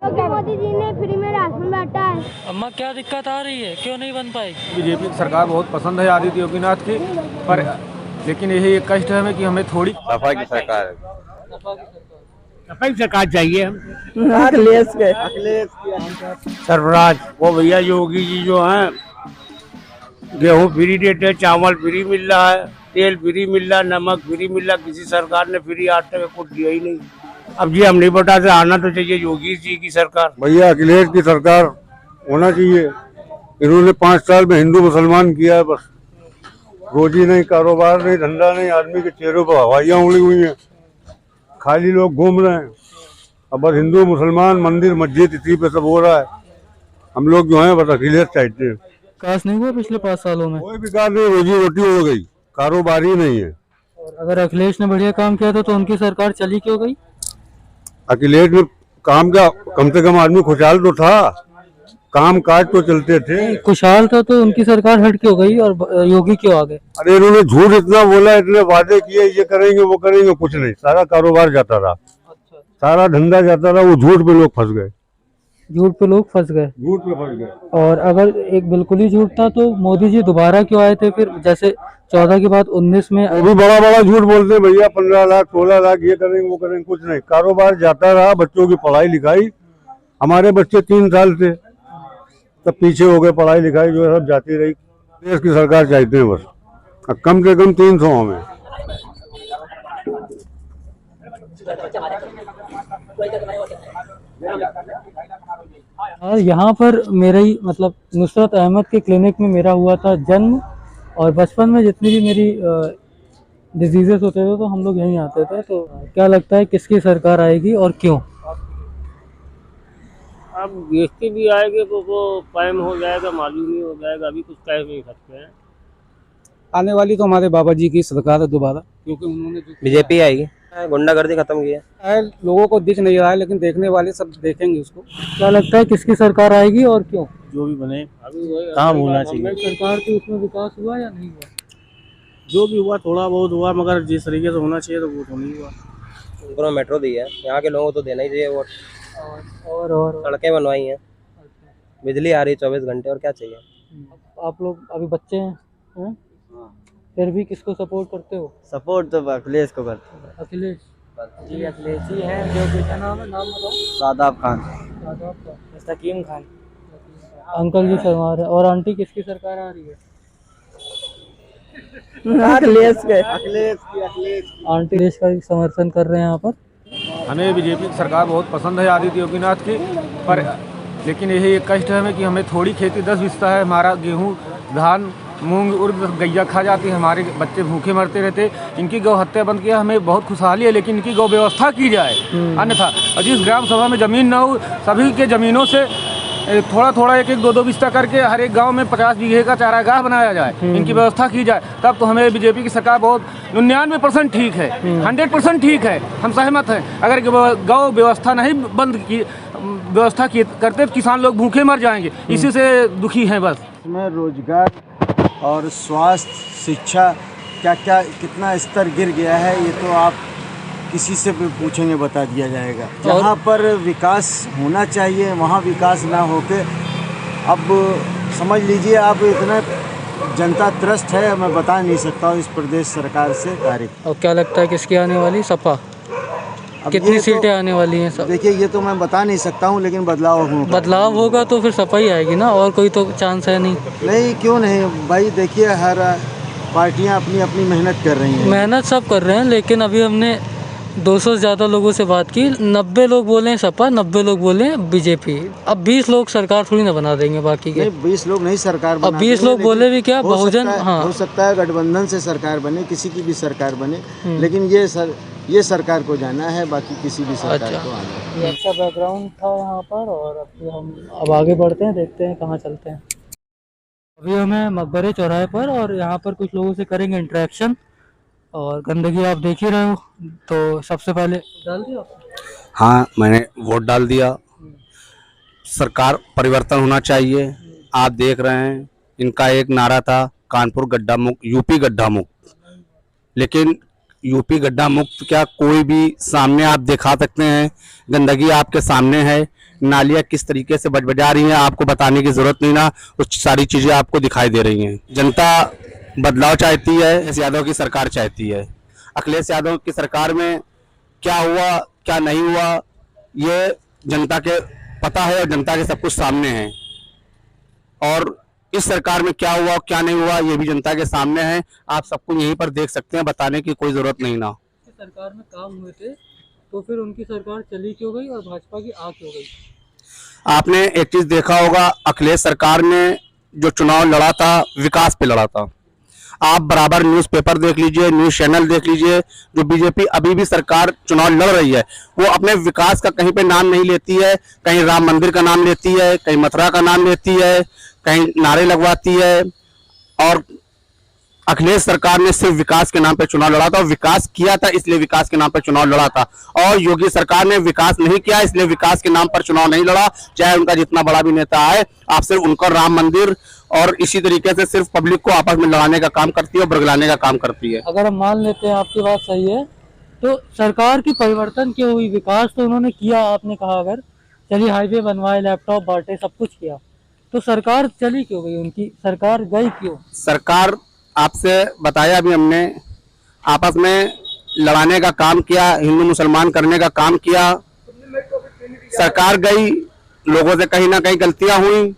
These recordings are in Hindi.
मोदी जी ने फ्री में राशन बांटा है। अम्मा क्या दिक्कत आ रही है, क्यों नहीं बन पाई? बीजेपी की सरकार बहुत पसंद है आदित्य योगीनाथ की, पर लेकिन यही एक कष्ट है हमें कि हमें थोड़ी सपा की सरकार है। सपा की सरकार चाहिए। अखिलेश सरफराज वो भैया योगी जी जो हैं, गेहूं फ्री देते, चावल फ्री मिल रहा है, तेल फ्री मिल रहा है, नमक फ्री मिल रहा है। किसी सरकार ने फ्री आज तक कुछ दिया ही नहीं। अब जी हम नहीं बताते, आना तो चाहिए योगी जी की सरकार। भैया अखिलेश की सरकार होना चाहिए। इन्होंने 5 साल में हिंदू मुसलमान किया है, बस रोजी नहीं, कारोबार नहीं, धंधा नहीं, आदमी के चेहरों पर हवाइयाँ उड़ी हुई हैं, खाली लोग घूम रहे हैं। अब बस हिंदू मुसलमान, मंदिर मस्जिद इसी पे सब हो रहा है। हम लोग जो हैं बस अखिलेश चाहते हैं। विकास नहीं हुआ पिछले 5 सालों में? कोई विकास नहीं, रोजी रोटी हो गई, कारोबार ही नहीं है। और अगर अखिलेश ने बढ़िया काम किया था तो उनकी सरकार चली क्यों गई? अखिलेश में काम का कम से कम आदमी खुशहाल तो था, काम काज तो चलते थे। खुशहाल था तो उनकी सरकार हट क्यों गई और योगी क्यों आ गए? अरे इन्होंने झूठ इतना बोला, इतने वादे किए, ये करेंगे वो करेंगे, कुछ नहीं। सारा कारोबार जाता रहा, सारा धंधा जाता रहा, वो झूठ पे लोग फंस गए। झूठ पे लोग फंस गए। झूठ पे फंस गए। और अगर एक बिल्कुल ही झूठ था तो मोदी जी दोबारा क्यों आए थे फिर? जैसे 14 के बाद 19 में वो भी बड़ा बड़ा झूठ बोलते हैं भैया, 15 लाख 16 लाख ये करेंगे वो करेंगे, कुछ नहीं। कारोबार जाता रहा, बच्चों की पढ़ाई लिखाई, हमारे बच्चे 3 साल से तब पीछे हो गए, पढ़ाई लिखाई जो है सब जाती रही। देश की सरकार चाहते हैं बस, कम से कम 300 हमें। और यहाँ पर मेरा ही मतलब नुसरत अहमद के क्लिनिक में मेरा हुआ था जन्म, और बचपन में जितनी भी मेरी डिजीजेस होते थे तो हम लोग यहीं आते थे। तो क्या लगता है किसकी सरकार आएगी और क्यों? अब देखते भी आएंगे तो वो कायम हो जाएगा, मालूम ही हो जाएगा, अभी कुछ कह नहीं सकते हैं। आने वाली तो हमारे बाबा जी की सरकार है दोबारा, क्योंकि उन्होंने बीजेपी आएगी, गुंडागर्दी खत्म की है। लोगों को दिख नहीं रहा है, लेकिन देखने वाले सब देखेंगे उसको। क्या लगता है किसकी सरकार आएगी और क्यों? जो भी बने काम होना चाहिए। सरकार के उसमें विकास हुआ या नहीं हुआ? जो भी हुआ थोड़ा बहुत हुआ, मगर जिस तरीके से होना चाहिए तो वो तो नहीं हुआ। उनको मेट्रो दी है, यहाँ के लोगों को तो देना ही चाहिए वोट। और सड़कें बनवाई हैं, बिजली आ रही है 24 घंटे, और क्या चाहिए। आप लोग अभी बच्चे हैं? फिर भी किसको सपोर्ट करते हो? सपोर्ट तो अखिलेश को करते हैं। अखिलेश जी, अखिलेश जी हैं। जो बेटा नाम है, नाम बताओ। शादाब खान, मुस्तकीम खान। अंकल जी शर्मा रहे। और आंटी किसकी सरकार आ रही है? अखिलेश आंटी देश का समर्थन कर रहे हैं यहाँ पर। हमें बीजेपी की सरकार बहुत पसंद है आदित्य योगीनाथ की, पर लेकिन यही एक कष्ट है हमें कि हमें थोड़ी खेती 10 बिस्ता है। हमारा गेहूं, धान, मूंग, उर्द गैया खा जाती है, हमारे बच्चे भूखे मरते रहते। इनकी गौ हत्या बंद किया, हमें बहुत खुशहाली है, लेकिन इनकी गौ व्यवस्था की जाए अन्यथा। और जिस ग्राम सभा में ज़मीन न हो, सभी के ज़मीनों से थोड़ा थोड़ा 1-1 2-2 बिस्ता करके हर एक गांव में 50 बीघे का चारागाह बनाया जाए, इनकी व्यवस्था की जाए, तब तो हमें बीजेपी की सरकार बहुत 99% ठीक है, 100% ठीक है, हम सहमत हैं। अगर गौ व्यवस्था नहीं बंद की व्यवस्था की करते तो किसान लोग भूखे मर जाएंगे, इसी से दुखी हैं बस। इसमें रोजगार और स्वास्थ्य, शिक्षा क्या क्या कितना स्तर गिर गया है, ये तो आप किसी से भी पूछेंगे बता दिया जाएगा। जहाँ पर विकास होना चाहिए वहाँ विकास ना होके अब समझ लीजिए आप इतना जनता त्रस्त है, मैं बता नहीं सकता हूँ इस प्रदेश सरकार से कार्य। और क्या लगता है किसकी आने वाली? सपा कितनी सीटें आने वाली हैं? सब देखिए ये तो मैं बता नहीं सकता हूँ, लेकिन बदलाव होगा तो फिर सपा ही आएगी ना, और कोई तो चांस है नहीं? नहीं, क्यों नहीं भाई, देखिए हर पार्टियां अपनी अपनी मेहनत कर रही हैं। मेहनत सब कर रहे हैं, लेकिन अभी हमने 200 से ज़्यादा लोगों से बात की, 90 लोग बोले सपा, 90 लोग बोले बीजेपी। अब 20 लोग सरकार थोड़ी ना बना देंगे बाकी के। नहीं, 20 लोग नहीं सरकार बना, अब 20 लोग बोले भी क्या, बहुजन। हाँ, हो सकता है गठबंधन से सरकार बने, किसी की भी सरकार बने, लेकिन ये सरकार को जाना है, बाकी किसी भी सरकार को आना है। ये अच्छा बैकग्राउंड था यहाँ पर, और अब आगे बढ़ते हैं, देखते हैं कहाँ चलते हैं। अभी हमें मकबरे चौराहे पर, और यहाँ पर कुछ लोगों से करेंगे इंटरेक्शन। और गंदगी आप देख ही रहे हो, तो सबसे पहले डाल दिया। हाँ, मैंने वोट डाल दिया। सरकार परिवर्तन होना चाहिए। आप देख रहे हैं इनका एक नारा था कानपुर गड्ढा मुक्त, यूपी गड्ढा मुक्त, लेकिन यूपी गड्ढा मुक्त क्या कोई भी सामने आप दिखा सकते हैं? गंदगी आपके सामने है, नालियां किस तरीके से बजा रही हैं, आपको बताने की जरूरत नहीं ना, कुछ सारी चीजें आपको दिखाई दे रही हैं। जनता बदलाव चाहती है, अखिलेश यादव की सरकार चाहती है। अखिलेश यादव की सरकार में क्या हुआ क्या नहीं हुआ ये जनता के पता है और जनता के सब कुछ सामने है, और इस सरकार में क्या हुआ क्या नहीं हुआ ये भी जनता के सामने है। आप सबको यहीं पर देख सकते हैं, बताने की कोई जरूरत नहीं ना। सरकार में काम हुए थे तो फिर उनकी सरकार चली क्यों गई और भाजपा की आ क्यों गई? आपने एक चीज देखा होगा, अखिलेश सरकार ने जो चुनाव लड़ा था विकास पे लड़ा था। आप बराबर न्यूज़पेपर देख लीजिए, न्यूज़ चैनल देख लीजिए, जो बीजेपी अभी भी सरकार चुनाव लड़ रही है वो अपने विकास का कहीं पे नाम नहीं लेती है। कहीं राम मंदिर का नाम लेती है, कहीं मथुरा का नाम लेती है, कहीं नारे लगवाती है। और अखिलेश सरकार ने सिर्फ विकास के नाम पे चुनाव लड़ा था, और विकास किया था इसलिए विकास के नाम पर चुनाव लड़ा था। और योगी सरकार ने विकास नहीं किया इसलिए विकास के नाम पर चुनाव नहीं लड़ा, चाहे उनका जितना बड़ा भी नेता आए। आप सिर्फ उनका राम मंदिर और इसी तरीके से सिर्फ पब्लिक को आपस में लड़ाने का काम करती है और बरगलाने का काम करती है। अगर हम मान लेते हैं आपकी बात सही है तो सरकार की परिवर्तन क्यों हुई? विकास तो उन्होंने किया, आपने कहा अगर चलिए हाईवे बनवाए, लैपटॉप बांटे, सब कुछ किया, तो सरकार चली क्यों गई? उनकी सरकार गई क्यों? सरकार आपसे बताया भी हमने, आपस में लड़ाने का काम किया, हिंदू मुसलमान करने का काम किया। सरकार गई, लोगों से कहीं ना कहीं गलतियां हुई,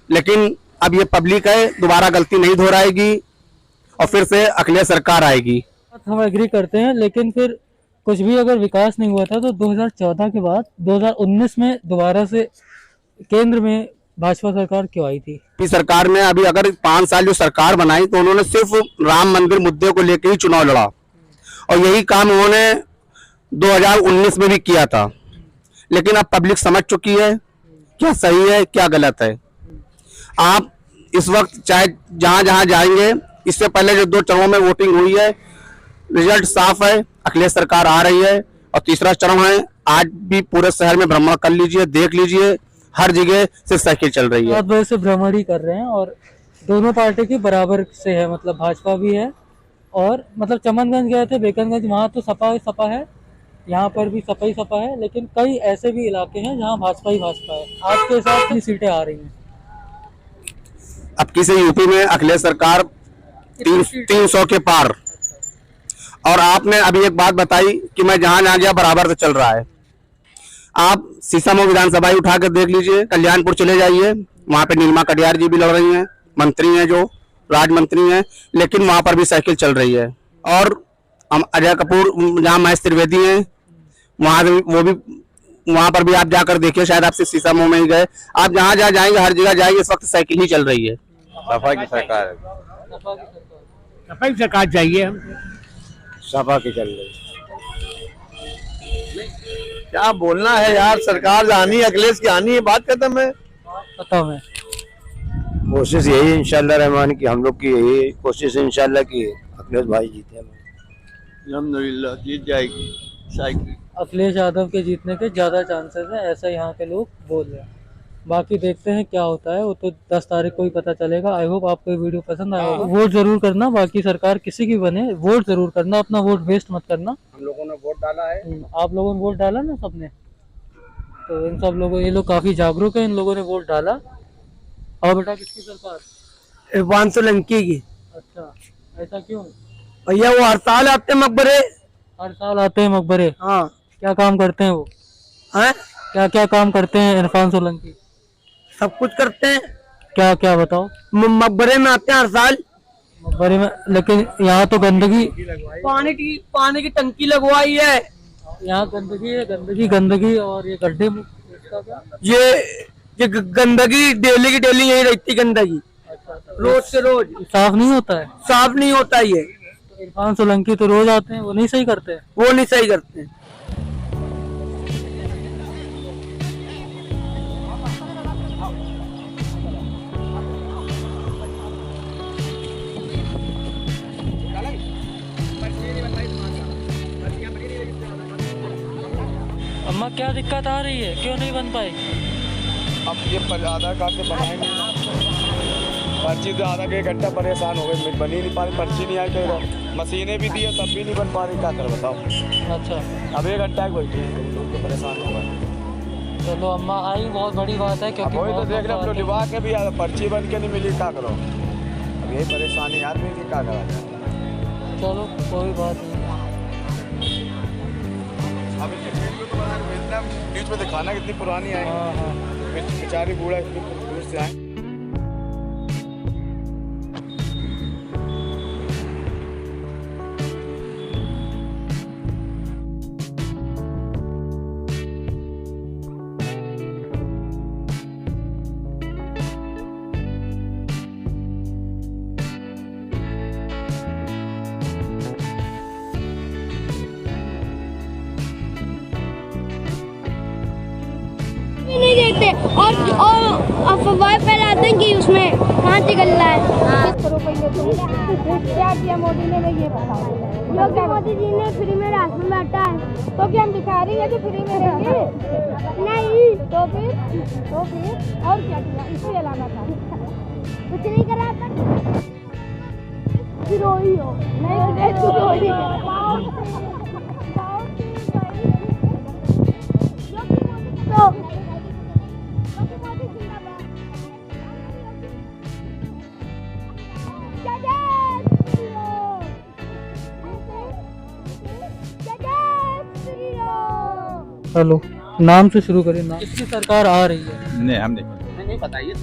लेकिन अब ये पब्लिक है, दोबारा गलती नहीं दोहराएगी और फिर से अखिलेश सरकार आएगी। हम एग्री करते हैं, लेकिन फिर कुछ भी अगर विकास नहीं हुआ था तो 2014 के बाद 2019 में दोबारा से केंद्र में भाजपा सरकार क्यों आई थी? सरकार ने अभी अगर 5 साल जो सरकार बनाई तो उन्होंने सिर्फ राम मंदिर मुद्दे को लेकर ही चुनाव लड़ा, और यही काम उन्होंने 2019 में भी किया था। लेकिन अब पब्लिक समझ चुकी है क्या सही है क्या गलत है। आप इस वक्त चाहे जहां जहां जाएंगे, इससे पहले जो 2 चरणों में वोटिंग हुई है, रिजल्ट साफ है, अखिलेश सरकार आ रही है। और तीसरा चरण है, आज भी पूरे शहर में भ्रमण कर लीजिए, देख लीजिए, हर जगह सिर्फ साइकिल चल रही है। 7 बजे से भ्रमण ही कर रहे हैं और दोनों पार्टी की बराबर से है, मतलब भाजपा भी है और मतलब चमनगंज गए थे, बेकनगंज, वहाँ तो सपा ही सपा है, यहाँ पर भी सपा ही सपा है, लेकिन कई ऐसे भी इलाके हैं जहाँ भाजपा ही भाजपा है। आज के हिसाब से सीटें आ रही हैं। अब किसी यूपी में अखिलेश सरकार 300 के पार। और आपने अभी एक बात बताई कि मैं जहां जहां गया बराबर से चल रहा है। आप सीसामऊ विधानसभा ही उठा कर देख लीजिए, कल्याणपुर चले जाइए, वहां पे नीलिमा कटियार जी भी लड़ रही हैं, मंत्री हैं जो राज मंत्री हैं, लेकिन वहां पर भी साइकिल चल रही है। और हम अजय कपूर जहाँ महेश त्रिवेदी हैं वहां पर भी आप जाकर देखिए, शायद आपसे सीसामऊ में ही गए, आप जहां जहां जाएंगे हर जगह जाएंगे, इस वक्त साइकिल ही चल रही है। सपा की सरकार है, सपा की सरकार चाहिए, सपा की चल रही। क्या बोलना है यार, सरकार आनी, अखिलेश की आनी है, बात खत्म है। पता है कोशिश यही इंशाल्लाह रहमान की, हम लोग की यही कोशिश है इंशाल्लाह की अखिलेश भाई जीते। अल्हम्दुलिल्लाह जीत जाएगी साइकिल। अखिलेश यादव के जीतने के ज़्यादा चांसेस है, ऐसा यहाँ के लोग बोल रहे हैं। बाकी देखते हैं क्या होता है, वो तो 10 तारीख को ही पता चलेगा। आई होप आपको ये वीडियो पसंद आया होगा। वोट जरूर करना, बाकी सरकार किसी की बने वोट जरूर करना, अपना वोट वेस्ट मत करना। हम लोगों ने वोट डाला है, आप लोगों ने वोट डाला ना सबने, तो इन सब लोगों, ये लोग काफी जागरूक है, इन लोगों ने वोट डाला। और बेटा किसकी सरकार? इरफान सोलंकी की। अच्छा, ऐसा क्यों भैया? वो हर साल आते हैं मकबरे, हर साल आते हैं मकबरे। हाँ। क्या काम करते हैं वो? हैं? क्या क्या काम करते हैं इरफान सोलंकी? सब कुछ करते हैं। क्या क्या बताओ? मकबरे में आते हैं हर साल, मकबरे में, लेकिन यहाँ तो गंदगी, पानी की टंकी लगवाई है। यहाँ गंदगी है, गंदगी और ये गड्ढे। ये गंदगी डेली की डेली यही रहती, गंदगी रोज से रोज साफ नहीं होता है। साफ नहीं होता ये। तो इरफान सोलंकी तो रोज आते हैं, वो नहीं सही करते हैं। वो नहीं सही करते हैं। अम्मा क्या दिक्कत आ रही है, क्यों नहीं बन पाई? अब ये आधार कार्ड से बनाएंगे, पर्ची तो आधा एक घंटा परेशान हो गए, बन ही नहीं पा रही, पर्ची नहीं आई, कहीं मशीनें भी दी है तब भी नहीं बन पा रही, क्या कर बताओ। अच्छा, अब 1 घंटा बैठे तो परेशान हो गए। चलो अम्मा आई, बहुत बड़ी बात है क्योंकि वही तो बहुत देख रहे लोग हम तो आते हैं। दिवा के भी पर्ची बन के नहीं मिली, क्या करो। अब यही परेशानी आदमी की, क्या करा जाए। चलो कोई बात नहीं। अब इसकी वीडियो तो बना के भेजना, बीच में दिखाना कितनी पुरानी आई। हाँ हाँ बेचारी बूढ़ा इतनी दूर से आए। नहीं देते और अफवाह फैलाते हैं कि उसमें कांच निकल रहा है। क्या किया मोदी ने, ये बताओ। जो कि मोदी जी ने फ्री में राशन बांटा है, तो क्या हम भिखारी हैं जो फ्री में रहेंगे? नहीं तो फिर और क्या किया? इसके अलावा था कुछ नहीं करा। पर विरोही हो नहीं, विरोही हेलो, नाम से शुरू करिए। नाम, इसकी सरकार आ रही है। नहीं, हम नहीं बताइए।